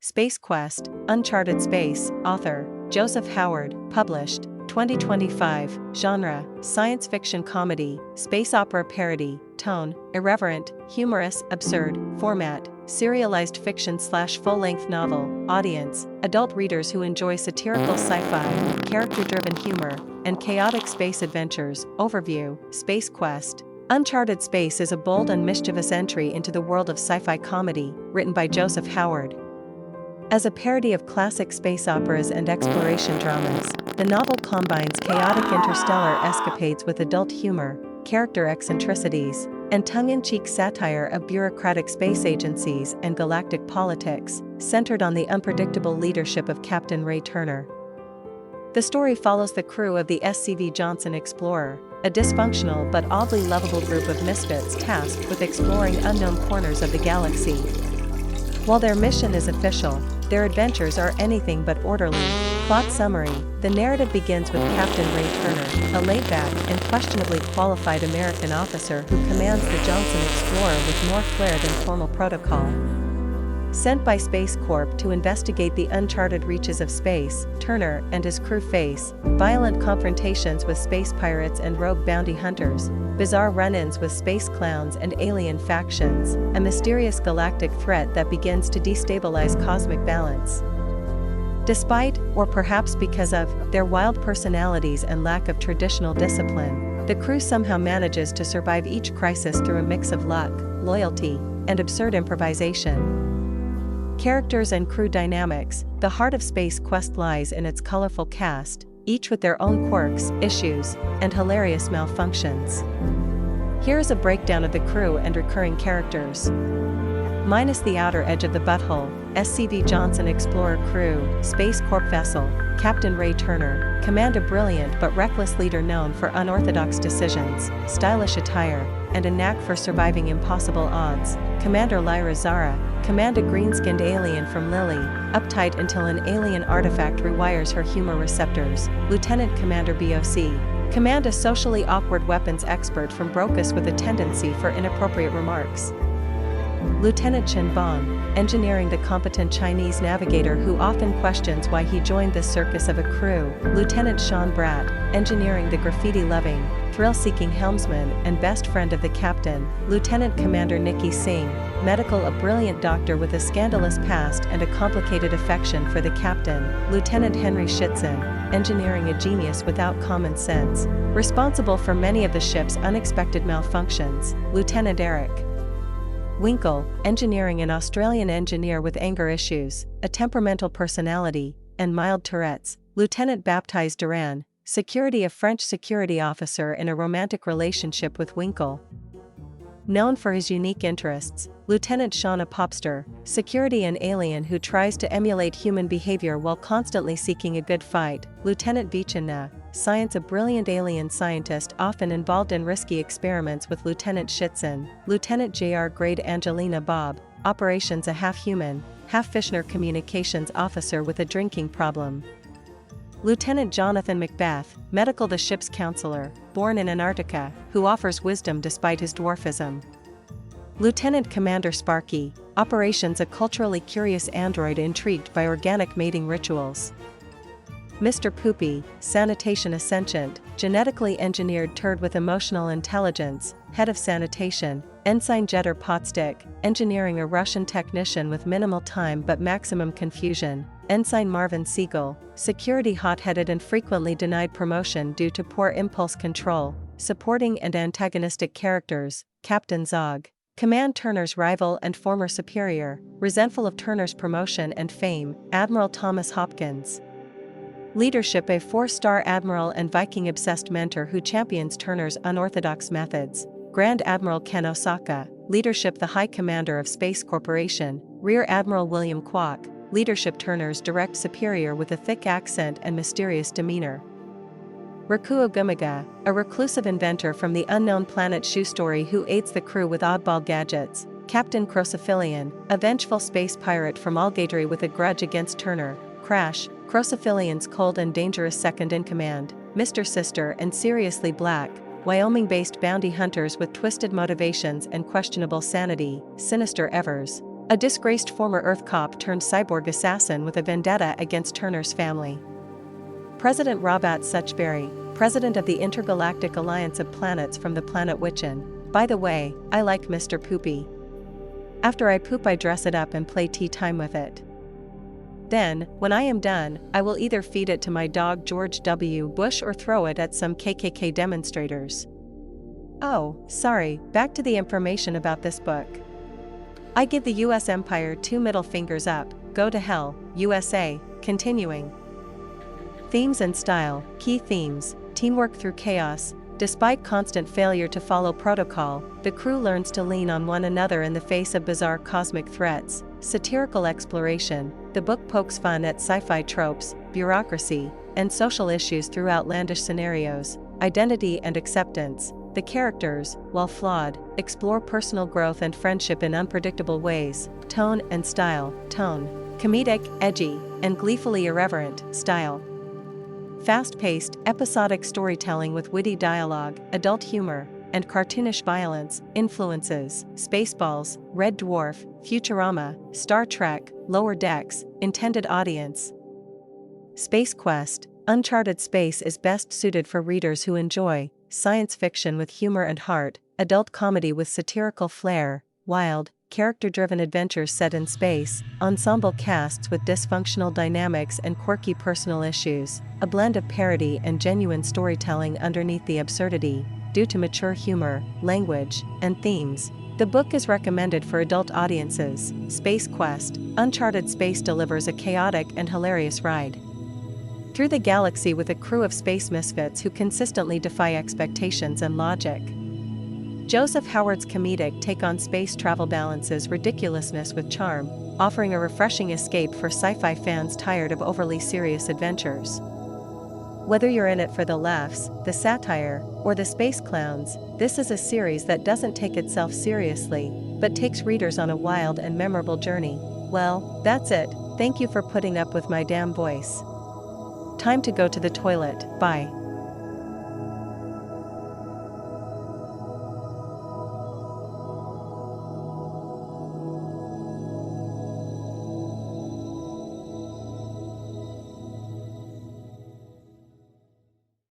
Space Quest, Uncharted Space, author, Joseph Howard, published, 2025, genre, science fiction comedy, space opera parody, tone, irreverent, humorous, absurd, format, serialized fiction/full-length novel, audience, adult readers who enjoy satirical sci-fi, character-driven humor, and chaotic space adventures. Overview, Space Quest. Uncharted Space is a bold and mischievous entry into the world of sci-fi comedy, written by Joseph Howard. As a parody of classic space operas and exploration dramas, the novel combines chaotic interstellar escapades with adult humor, character eccentricities, and tongue-in-cheek satire of bureaucratic space agencies and galactic politics, centered on the unpredictable leadership of Captain Ray Turner. The story follows the crew of the SCV Johnson Explorer, a dysfunctional but oddly lovable group of misfits tasked with exploring unknown corners of the galaxy. While their mission is official, their adventures are anything but orderly. Plot summary: the narrative begins with Captain Ray Turner, a laid-back and questionably qualified American officer who commands the Johnson Explorer with more flair than formal protocol. Sent by Space Corp to investigate the uncharted reaches of space, Turner and his crew face violent confrontations with space pirates and rogue bounty hunters, bizarre run-ins with space clowns and alien factions, a mysterious galactic threat that begins to destabilize cosmic balance. Despite, or perhaps because of, their wild personalities and lack of traditional discipline, the crew somehow manages to survive each crisis through a mix of luck, loyalty, and absurd improvisation. Characters and crew dynamics: the heart of Space Quest lies in its colorful cast, each with their own quirks, issues, and hilarious malfunctions. Here is a breakdown of the crew and recurring characters. Minus the outer edge of the butthole, SCV Johnson Explorer crew, Space Corp vessel, Captain Ray Turner, command a brilliant but reckless leader known for unorthodox decisions, stylish attire, and a knack for surviving impossible odds. Commander Lyra Zara, command a green-skinned alien from Lily, uptight until an alien artifact rewires her humor receptors. Lieutenant Commander BOC, command a socially awkward weapons expert from Brocus with a tendency for inappropriate remarks. Lieutenant Chen Bong, engineering the competent Chinese navigator who often questions why he joined this circus of a crew. Lieutenant Sean Bratt, engineering the graffiti-loving, thrill-seeking helmsman and best friend of the captain. Lieutenant Commander Nikki Singh, medical a brilliant doctor with a scandalous past and a complicated affection for the captain. Lieutenant Henry Shitzen, engineering a genius without common sense, responsible for many of the ship's unexpected malfunctions. Lieutenant Eric Winkle, engineering an Australian engineer with anger issues, a temperamental personality, and mild Tourette's. Lieutenant Baptiste Duran, security a French security officer in a romantic relationship with Winkle. Known for his unique interests, Lieutenant Shauna Popster, security an alien who tries to emulate human behavior while constantly seeking a good fight. Lieutenant Vichana, science a brilliant alien scientist often involved in risky experiments with Lieutenant Shitzen. Lieutenant J.R. Grade Angelina Bob, operations a half-human, half-Fishner communications officer with a drinking problem. Lieutenant Jonathan Macbeth, medical the ship's counselor, born in Antarctica, who offers wisdom despite his dwarfism. Lieutenant Commander Sparky, operations a culturally curious android intrigued by organic mating rituals. Mr. Poopy, sanitation ascendant, genetically engineered turd with emotional intelligence, head of sanitation. Ensign Jeter Potstick, engineering a Russian technician with minimal time but maximum confusion. Ensign Marvin Siegel, security hot-headed and frequently denied promotion due to poor impulse control. Supporting and antagonistic characters: Captain Zog, command Turner's rival and former superior, resentful of Turner's promotion and fame. Admiral Thomas Hopkins, leadership a 4-star admiral and Viking-obsessed mentor who champions Turner's unorthodox methods. Grand Admiral Ken Osaka, leadership the High Commander of Space Corporation. Rear Admiral William Kwok, leadership Turner's direct superior with a thick accent and mysterious demeanor. Rakuo Gumiga, a reclusive inventor from the unknown planet Shoe Story who aids the crew with oddball gadgets. Captain Crosophilian, a vengeful space pirate from Algatri with a grudge against Turner. Crash, Crosophilian's cold and dangerous second-in-command. Mr. Sister and Seriously Black, Wyoming-based bounty hunters with twisted motivations and questionable sanity. Sinister Evers, A disgraced former Earth cop turned cyborg assassin with a vendetta against Turner's family. President Robert Suchberry, president of the Intergalactic Alliance of Planets from the planet Witchen. By the way, I like Mr. Poopy. After I poop I dress it up and play tea time with it. Then, when I am done, I will either feed it to my dog George W. Bush or throw it at some KKK demonstrators. Oh, sorry, back to the information about this book. I give the US Empire 2 middle fingers up, go to hell, USA, continuing. Themes and style, key themes, teamwork through chaos. Despite constant failure to follow protocol, the crew learns to lean on one another in the face of bizarre cosmic threats. Satirical exploration, the book pokes fun at sci-fi tropes, bureaucracy, and social issues through outlandish scenarios. Identity and acceptance, the characters, while flawed, explore personal growth and friendship in unpredictable ways. Tone and style, tone, comedic, edgy, and gleefully irreverent, style. Fast-paced, episodic storytelling with witty dialogue, adult humor, and cartoonish violence. Influences: Spaceballs, Red Dwarf, Futurama, Star Trek, Lower Decks. Intended audience: Space Quest. Uncharted Space is best suited for readers who enjoy science fiction with humor and heart, adult comedy with satirical flair, wild, character-driven adventures set in space, ensemble casts with dysfunctional dynamics and quirky personal issues, a blend of parody and genuine storytelling underneath the absurdity, due to mature humor, language, and themes. The book is recommended for adult audiences. Space Quest. Uncharted Space delivers a chaotic and hilarious ride through the galaxy with a crew of space misfits who consistently defy expectations and logic. Joseph Howard's comedic take on space travel balances ridiculousness with charm, offering a refreshing escape for sci-fi fans tired of overly serious adventures. Whether you're in it for the laughs, the satire, or the space clowns, this is a series that doesn't take itself seriously, but takes readers on a wild and memorable journey. Well, that's it. Thank you for putting up with my damn voice. Time to go to the toilet. Bye.